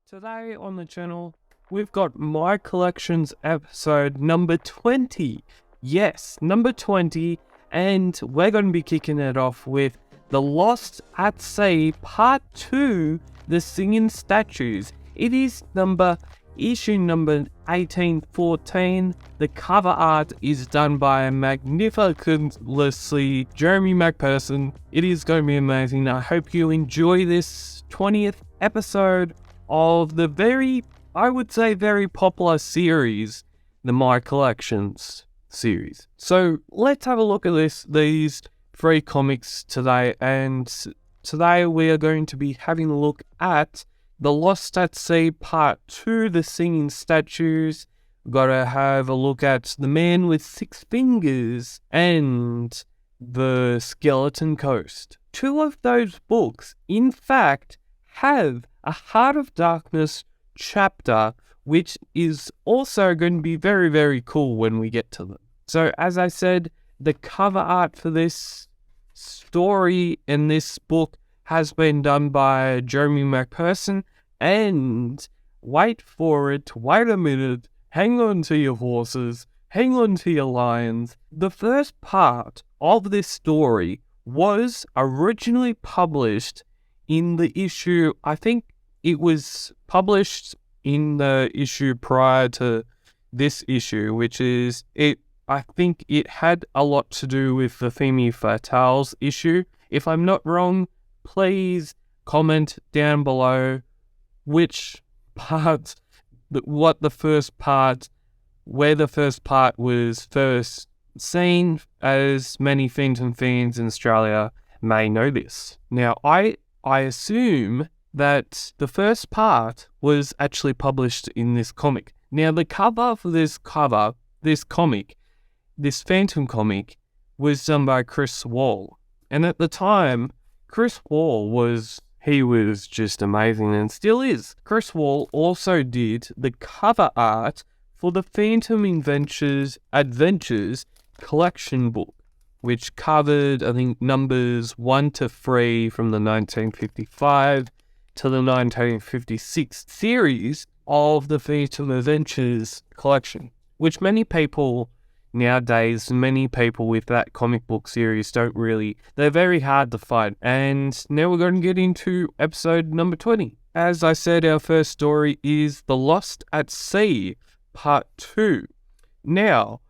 Today on the channel, we've got My Collections episode number 20. Yes, number 20, and we're going to be kicking it off with The Lost at Sea Part 2, The Singing Statues. It is issue number 1814. The cover art is done by a magnificently Jeremy McPherson. It is going to be amazing. I hope you enjoy this 20th episode of the very popular series, the My Collections series. So let's have a look at these three comics today, and today we are going to be having a look at The Lost at Sea Part 2, The Singing Statues. We've got to have a look at The Man with Six Fingers and The Skeleton Coast. Two of those books, in fact, have a Heart of Darkness chapter, which is also going to be very, very cool when we get to them. So, as I said, the cover art for this story in this book has been done by Jeremy McPherson, and wait for it, wait a minute, hang on to your horses, hang on to your lions. The first part of this story was originally published in the issue, I think it was published in the issue prior to this issue, which is I think it had a lot to do with the Femme Fatales issue. If I'm not wrong, please comment down below which part, where the first part was first seen, as many Phantom fans in Australia may know this. Now, I assume that the first part was actually published in this comic. Now, the cover for this Phantom comic, was done by Chris Wall. And at the time, Chris Wall was just amazing and still is. Chris Wall also did the cover art for the Phantom Adventures collection book, which covered, I think, numbers 1 to 3 from the 1955 to the 1956 series of the Phantom Adventures collection, which many people nowadays, many people with that comic book series they're very hard to find. And now we're going to get into episode number 20. As I said, our first story is The Lost at Sea, Part 2. Now,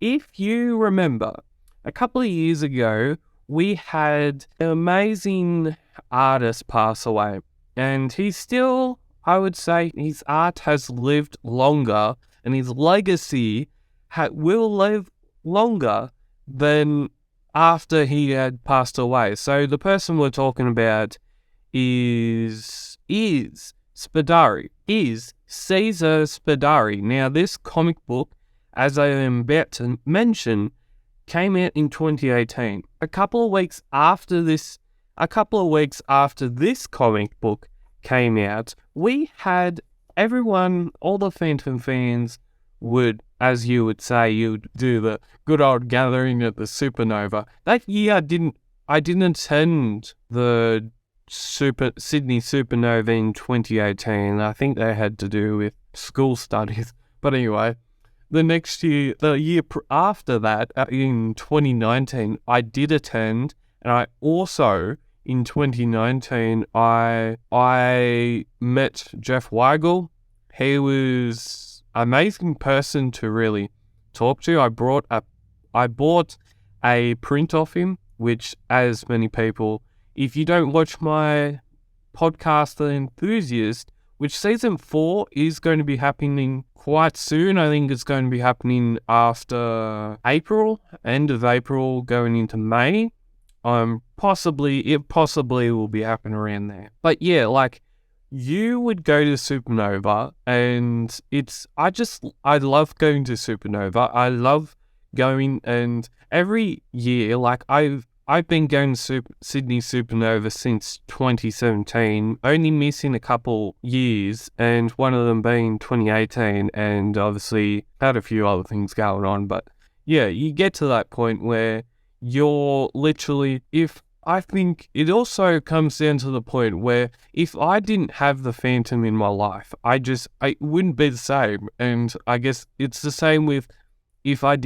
if you remember, a couple of years ago, we had an amazing artist pass away. And he's still, I would say, his art has lived longer, and his legacy will live longer than after he had passed away. So the person we're talking about is Caesar Spadari. Now, this comic book, as I am about to mention, came out in 2018. A couple of weeks after this comic book came out, we had everyone, all the Phantom fans would, as you would say, you'd do the good old gathering at the Supernova. That year, I didn't attend the Sydney Supernova in 2018. I think they had to do with school studies. But anyway, the year after that, in 2019, I did attend, and I also, in 2019, I met Jeff Weigel. He was an amazing person to really talk to. I bought a print of him, which, as many people, if you don't watch my podcast, The Enthusiast, which season 4 is going to be happening quite soon. I think it's going to be happening after April, end of April, going into May. It possibly will be happening around there. But yeah, you would go to Supernova, and I love going to Supernova. I love going, and every year, I've been going to Sydney Supernova since 2017, only missing a couple years, and one of them being 2018, and obviously had a few other things going on. But yeah, you get to that point where you're literally, if I think it also comes down to the point where if I didn't have the Phantom in my life, it wouldn't be the same. And I guess it's the same with if I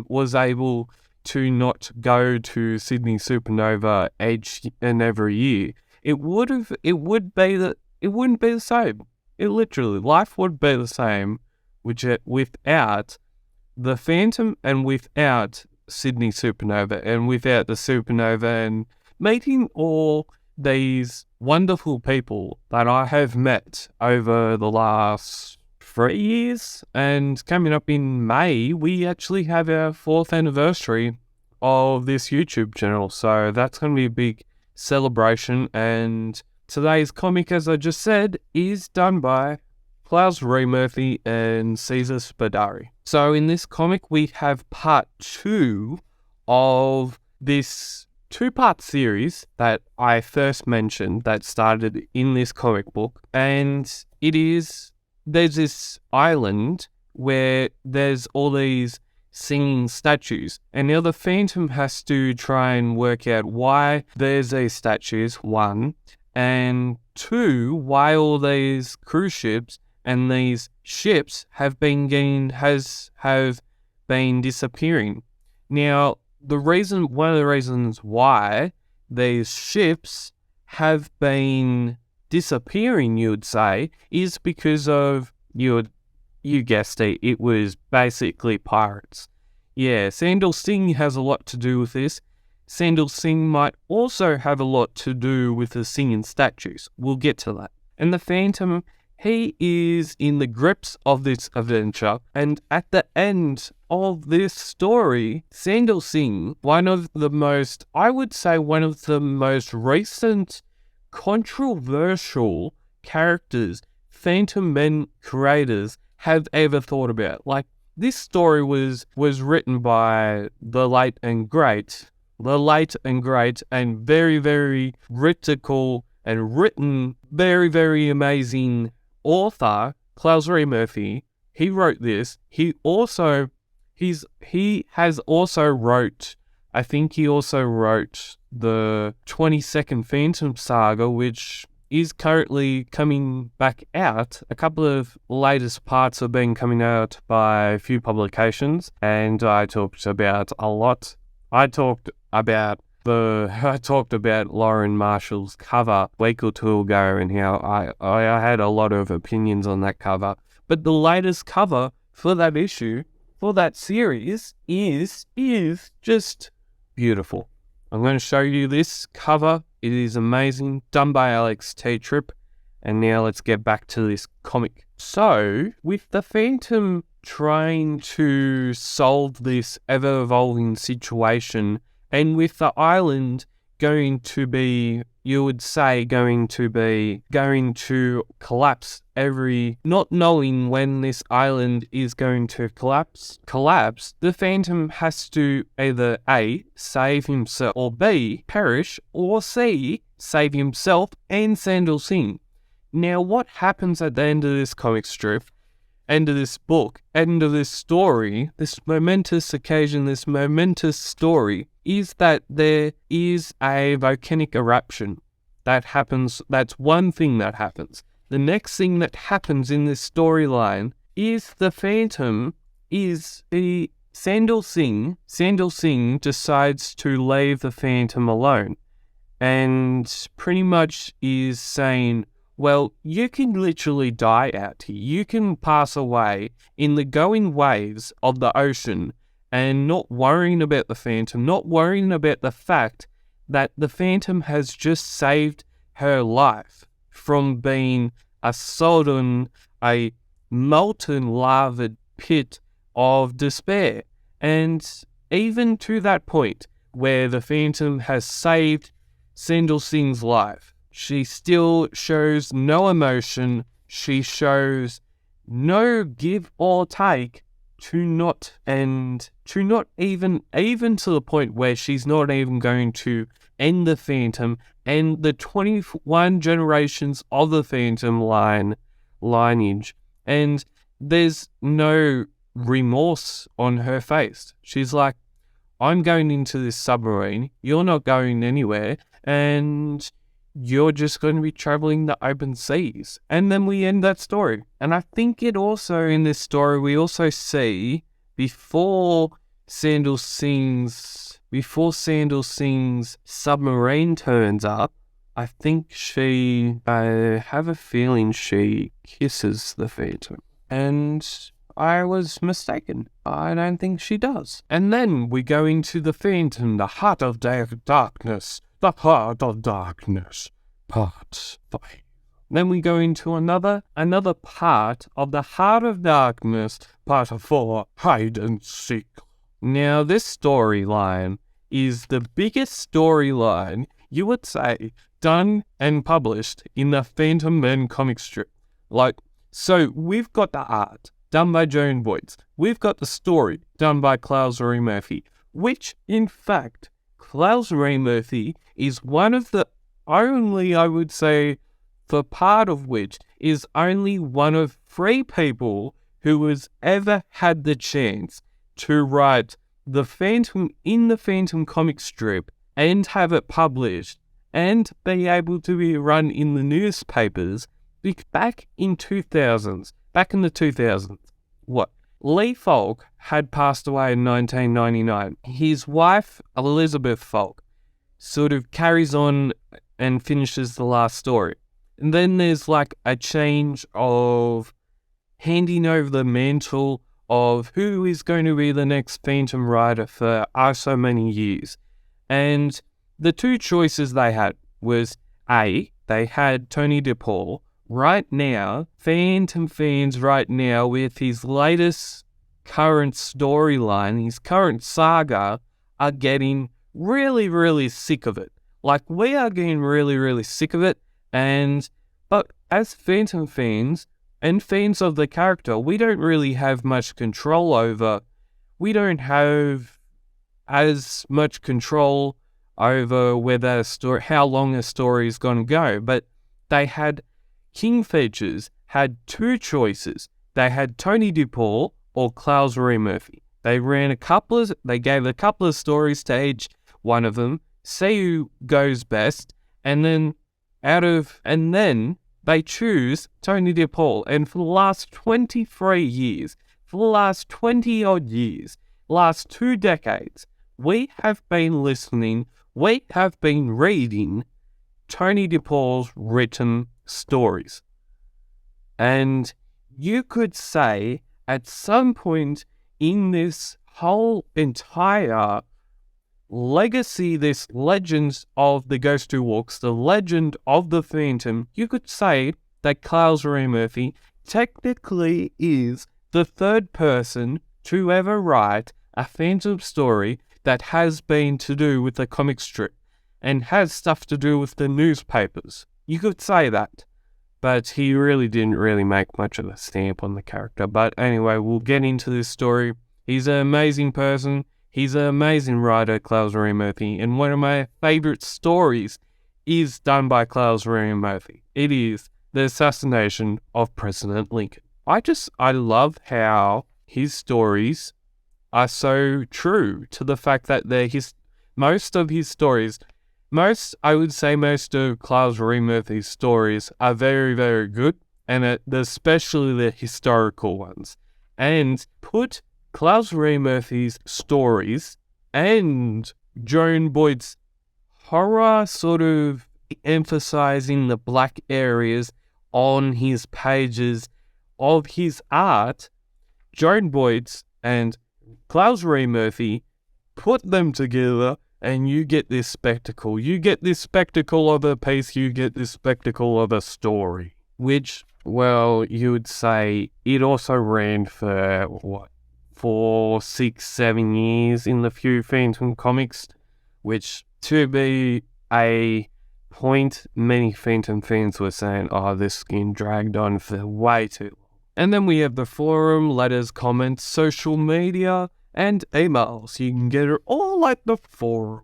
was able to not go to Sydney Supernova each and every year, it wouldn't be the same. Life would be the same, without the Phantom and without Sydney Supernova and without the Supernova and meeting all these wonderful people that I have met over the last 3 years. And coming up in May, we actually have our 4th anniversary of this YouTube channel. So that's going to be a big celebration. And today's comic, as I just said, is done by Klaus Murphy and Caesar Spadari. So in this comic, we have part 2 of this 2-part series that I first mentioned that started in this comic book. And there's this island where there's all these singing statues. And now the Phantom has to try and work out why there's these statues, 1, and 2, why all these cruise ships and these ships have been disappearing. Now, one of the reasons why these ships have been disappearing, you would say, is because of, you guessed it was basically pirates. Yeah, Sandal Singh has a lot to do with this. Sandal Singh might also have a lot to do with the singing statues. We'll get to that. And the Phantom, he is in the grips of this adventure, and at the end of this story, Sandal Singh, one of the most recent controversial characters Phantom Men creators have ever thought about. Like, this story was written by the late and great and very, very critical and written very, very amazing author, Klaus Murphy. He wrote this. He also wrote the 22nd Phantom saga, which is currently coming back out. A couple of latest parts have been coming out by a few publications, and I talked about a lot. I talked about Lauren Marshall's cover a week or 2 ago, and how I had a lot of opinions on that cover. But the latest cover for that issue, for that series, is just beautiful. I'm going to show you this cover. It is amazing, done by Alex T. Tripp. And now let's get back to this comic. So, with the Phantom trying to solve this ever-evolving situation, and with the island going to collapse not knowing when this island is going to collapse, the Phantom has to either A, save himself, or B, perish, or C, save himself and Sandal Singh. Now, what happens at the end of this comic strip, end of this book, end of this story, this momentous occasion, this momentous story, is that there is a volcanic eruption that happens. That's one thing that happens. The next thing that happens in this storyline is the Phantom Sandal Singh decides to leave the Phantom alone, and pretty much is saying, well, you can literally die out here. You can pass away in the going waves of the ocean, and not worrying about the Phantom, not worrying about the fact that the Phantom has just saved her life from being a molten lava pit of despair. And even to that point where the Phantom has saved Sandal Singh's life, she still shows no emotion. She shows no give or take even to the point where she's not even going to end the Phantom and the 21 generations of the Phantom lineage. And there's no remorse on her face. She's like, I'm going into this submarine, you're not going anywhere, and you're just going to be traveling the open seas. And then we end that story. And I think it also, in this story, we also see before Sandal Singh's submarine turns up, I think I have a feeling she kisses the Phantom. And I was mistaken. I don't think she does. And then we go into the Phantom, the Heart of Darkness. The Heart of Darkness, Part 5. Then we go into another part of the Heart of Darkness, Part 4, Hide and Seek. Now, this storyline is the biggest storyline, you would say, done and published in the Phantom Man comic strip. So we've got the art done by Joan Boyds. We've got the story done by Klaus Ray Murphy, which, in fact, Klaus Ray Murphy is one of the only, I would say, for part of which is only one of 3 people who has ever had the chance to write the Phantom in the Phantom comic strip and have it published and be able to be run in the newspapers back in the 2000s. Lee Falk had passed away in 1999. His wife, Elizabeth Falk, sort of carries on and finishes the last story. And then there's a change of handing over the mantle of who is going to be the next Phantom writer for so many years. And the 2 choices they had was A, they had Tony DePaul. Right now, Phantom fans right now, with his latest current storyline, his current saga, are getting really, really sick of it. We are getting really, really sick of it. But as Phantom fans and fans of the character, we don't really have much control over. We don't have as much control over whether how long a story is going to go. But King Features had 2 choices. They had Tony DePaul or Klaus Ray Murphy. They gave a couple of stories to each one of them, see who goes best, and then they choose Tony DePaul. And for the last 23 years, for the last 20 odd years, last 2 decades, we have been reading Tony DePaul's written stories. And you could say at some point in this whole entire legacy, this legend of the Ghost Who Walks, the legend of the Phantom, you could say that Klaus Ray Murphy technically is the 3rd person to ever write a Phantom story that has been to do with the comic strip and has stuff to do with the newspapers. You could say that. But he really didn't make much of a stamp on the character. But anyway, we'll get into this story. He's an amazing person. He's an amazing writer, Klaus Ray Murphy. And one of my favourite stories is done by Klaus Ray Murphy. It is the assassination of President Lincoln. I love how his stories are so true to the fact that most of Klaus Ray Murphy's stories are very, very good, and especially the historical ones. And put Klaus Ray Murphy's stories and Joan Boyd's horror, sort of emphasizing the black areas on his pages of his art. Joan Boyd's and Klaus Ray Murphy put them together, and you get this spectacle. You get this spectacle of a piece. You get this spectacle of a story. Which, well, you would say it also ran for, 4, 6, 7 years in the few Phantom comics. Which, to be a point, many Phantom fans were saying, this getting dragged on for way too long. And then we have the forum, letters, comments, social media, and emails. You can get it all at the forum.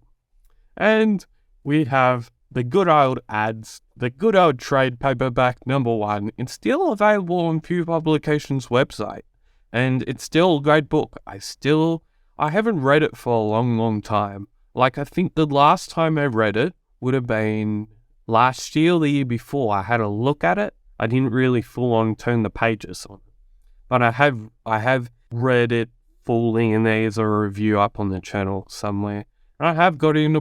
And we have the good old ads, the good old trade paperback #1. It's still available on Pew Publications' website. And it's still a great book. I still I haven't read it for a long, long time. Like, I think the last time I read it would have been last year or the year before. I had a look at it. I didn't really full on turn the pages on it. But I have read it fully, and there's a review up on the channel somewhere. And I have got it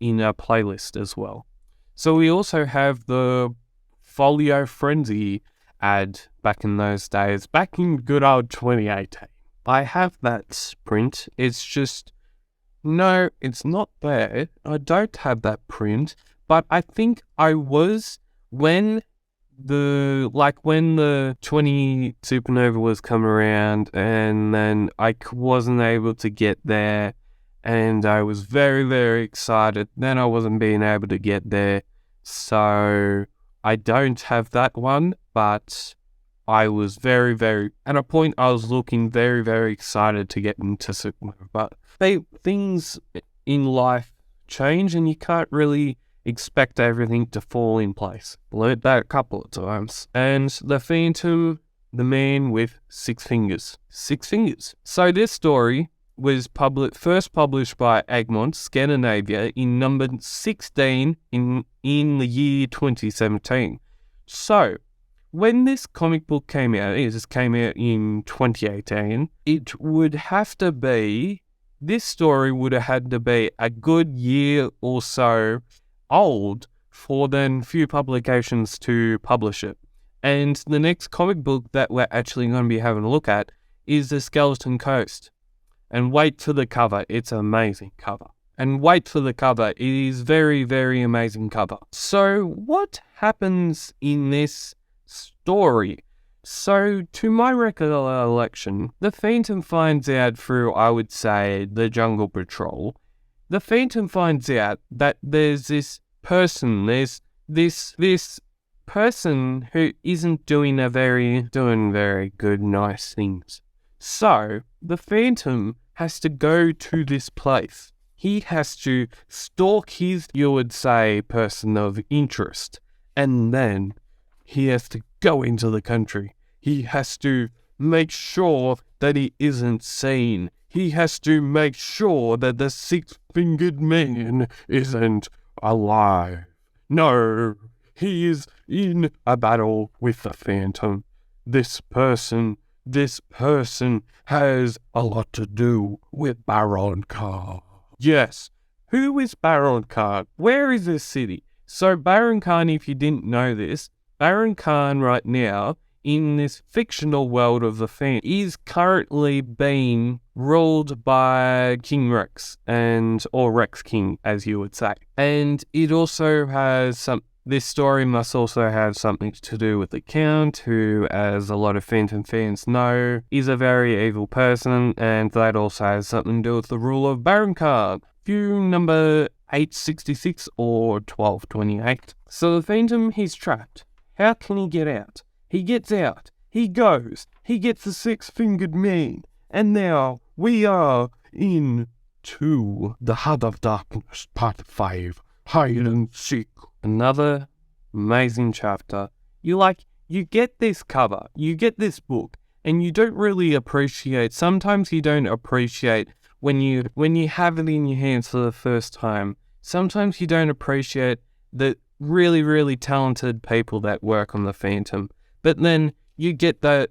in a playlist as well. So we also have the Folio Frenzy ad back in those days, back in good old 2018. I have that print. It's just, no, it's not there. I don't have that print, but I think I was when the 20 Supernova was come around, and then I wasn't able to get there, and I was very, very excited. Then I wasn't being able to get there, so I don't have that one, but I was very, very, at a point I was looking very, very excited to get into Supernova. But things in life change, and you can't really expect everything to fall in place. Learned that a couple of times. And the Phantom, the man with 6 fingers. 6 fingers. So this story was first published by Egmont, Scandinavia, in number 16 in the year 2017. So, when this comic book came out, it just came out in 2018, this story would have had to be a good year or so old for then few publications to publish it. And the next comic book that we're actually going to be having a look at is The Skeleton Coast. And wait for the cover, it's an amazing cover. And wait for the cover, it is very, very amazing cover. So what happens in this story? So, to my recollection, the Phantom finds out through, I would say, the Jungle Patrol. The Phantom finds out that there's this person, this person who isn't doing very good, nice things. So, the Phantom has to go to this place. He has to stalk his, you would say, person of interest, and then he has to go into the country. He has to make sure that he isn't seen. He has to make sure that the 6-fingered man isn't alive. No, he is in a battle with the Phantom. This person has a lot to do with Baron Khan. Yes, who is Baron Khan? Where is this city? So Baron Khan, if you didn't know this, Baron Khan right now, in this fictional world of the Phantom, is currently being ruled by King Rex, or Rex King, as you would say. And it also has this story must also have something to do with the Count, who, as a lot of Phantom fans know, is a very evil person, and that also has something to do with the rule of Baron Khan. View number 866 or 1228. So the Phantom, he's trapped. How can he get out? He gets out. He goes. He gets the 6-fingered man. And now we are into the Heart of Darkness, Part 5, Hide and Seek. Another amazing chapter. You get this cover, you get this book, and you don't really appreciate, sometimes you don't appreciate when you have it in your hands for the first time. Sometimes you don't appreciate the really, really talented people that work on the Phantom. But then you get that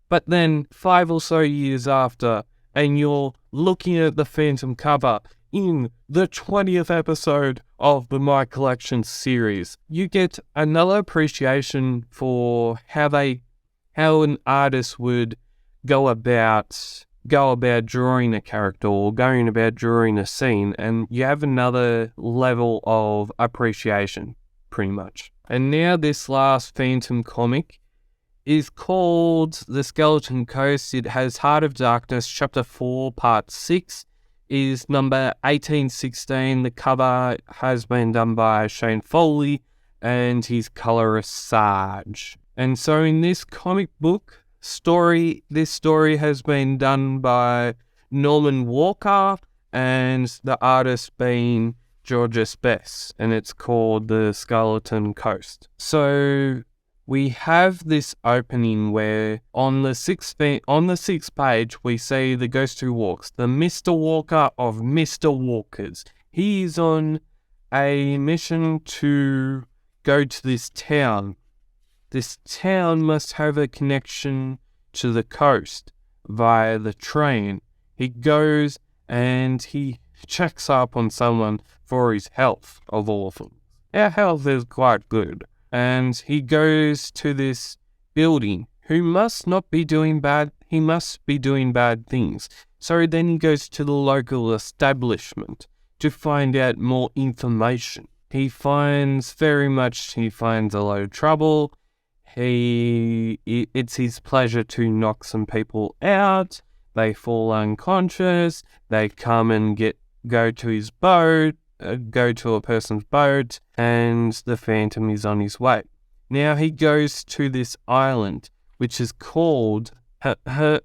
but then 5 or so years after, and you're looking at the Phantom cover in the 20th episode of the My Collection series, you get another appreciation for how an artist would go about drawing a character or going about drawing a scene, and you have another level of appreciation, pretty much. And now this last Phantom comic is called The Skeleton Coast. It has Heart of Darkness, Chapter 4, Part 6, is number 1816. The cover has been done by Shane Foley, and his colorist Sarge. And so in this comic book this story has been done by Norman Walker, and the artist being Georges Bess, and it's called The Skeleton Coast. So we have this opening where on the sixth page we see the ghost who walks, the Mr. Walker of Mr. Walkers. He is on a mission to go to this town. This town must have a connection to the coast via the train. He goes and he checks up on someone for his health, of all things. Our health is quite good. And he goes to this building who must not be doing bad. He must be doing bad things. So then he goes to the local establishment to find out more information. He finds a lot of trouble. It's his pleasure to knock some people out. They fall unconscious. They come and go to his boat. Go to a person's boat, and the Phantom is on his way. Now he goes to this island, which is called, the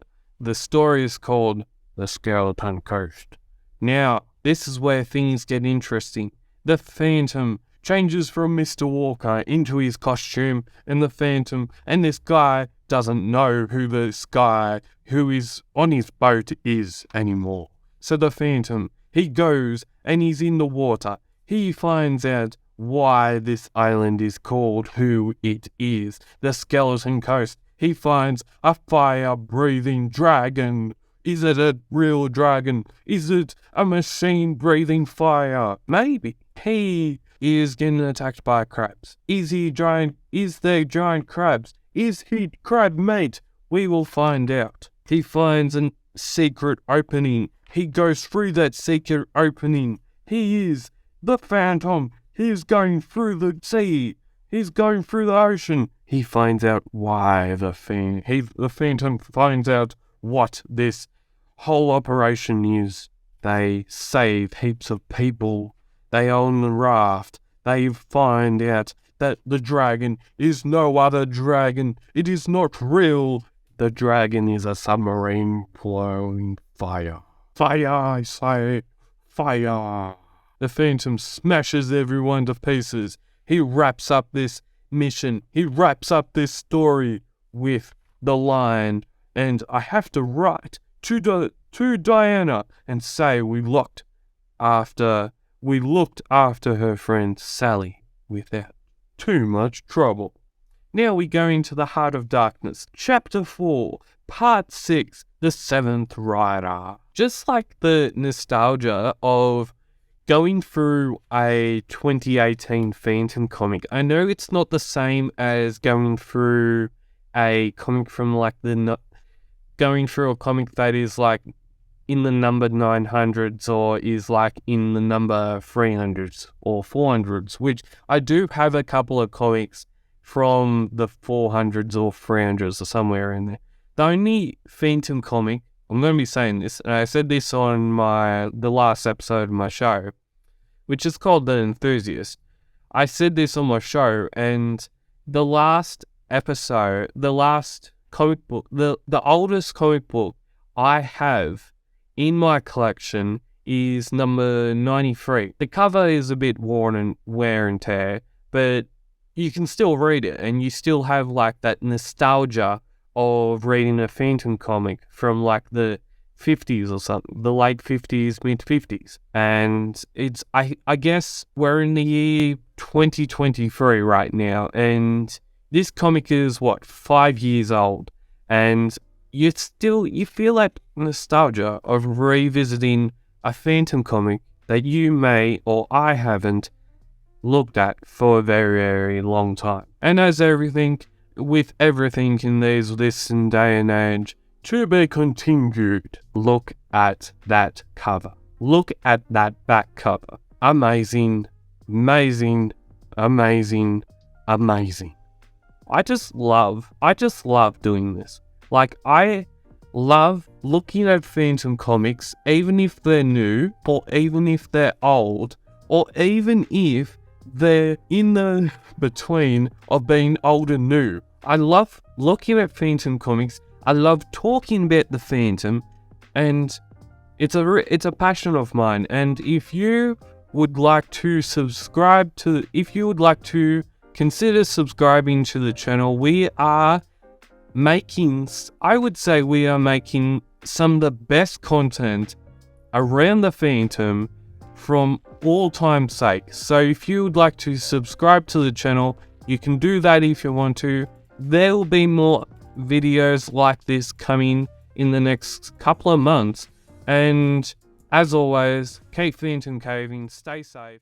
story is called the Skeleton Coast. Now, this is where things get interesting. The Phantom changes from Mr. Walker into his costume, and the Phantom, and this guy doesn't know who this guy who is on his boat is anymore. So the Phantom, he goes and he's in the water. He finds out why this island is called who it is, the Skeleton Coast. He finds a fire-breathing dragon. Is it a real dragon? Is it a machine breathing fire? Maybe. He is getting attacked by crabs. Is there giant crabs? Is he crab mate? We will find out. He finds a secret opening. He goes through that secret opening. He is the Phantom. He's going through the sea. He's going through the ocean. He finds out why the Phantom finds out what this whole operation is. They save heaps of people. They own the raft. They find out that the dragon is no other dragon. It is not real. The dragon is a submarine blowing fire. Fire, I say, fire. The Phantom smashes everyone to pieces. He wraps up this mission. He wraps up this story with the line, and I have to write to Diana and say we looked after her friend Sally without too much trouble. Now we go into the Heart of Darkness, Chapter 4, Part 6, The Seventh Rider. Just like the nostalgia of going through a 2018 Phantom comic, I know it's not the same as going through a comic from going through a comic that is like in the number 900s or is like in the number 300s or 400s, which I do have a couple of comics from the 400s or 300s or somewhere in there. The only Phantom comic, I'm going to be saying this, and I said this on the last episode of my show, which is called The Enthusiast. I said this on my show, and the last episode, the last comic book, the oldest comic book I have in my collection is number 93. The cover is a bit worn and wear and tear, but you can still read it, and you still have like that nostalgia of reading a Phantom comic from like the 50s or something, the late 50s, mid 50s. And it's, I guess we're in the year 2023 right now, and this comic is 5 years old, and you feel that nostalgia of revisiting a Phantom comic that you may or I haven't looked at for a very, very long time. And as with everything in this day and age, to be continued, look at that cover. Look at that back cover. Amazing, amazing, amazing, amazing. I just love doing this. Like, I love looking at Phantom comics, even if they're new, or even if they're old, or even if they're in the between of being old and new. I love looking at Phantom comics. I love talking about the Phantom, and it's a passion of mine. And if you would like to consider subscribing to the channel. We are making, I would say we are making some of the best content around the Phantom from all time's sake. So if you would like to subscribe to the channel, you can do that if you want to. There will be more videos like this coming in the next couple of months. And as always, keep Phantom caving, stay safe.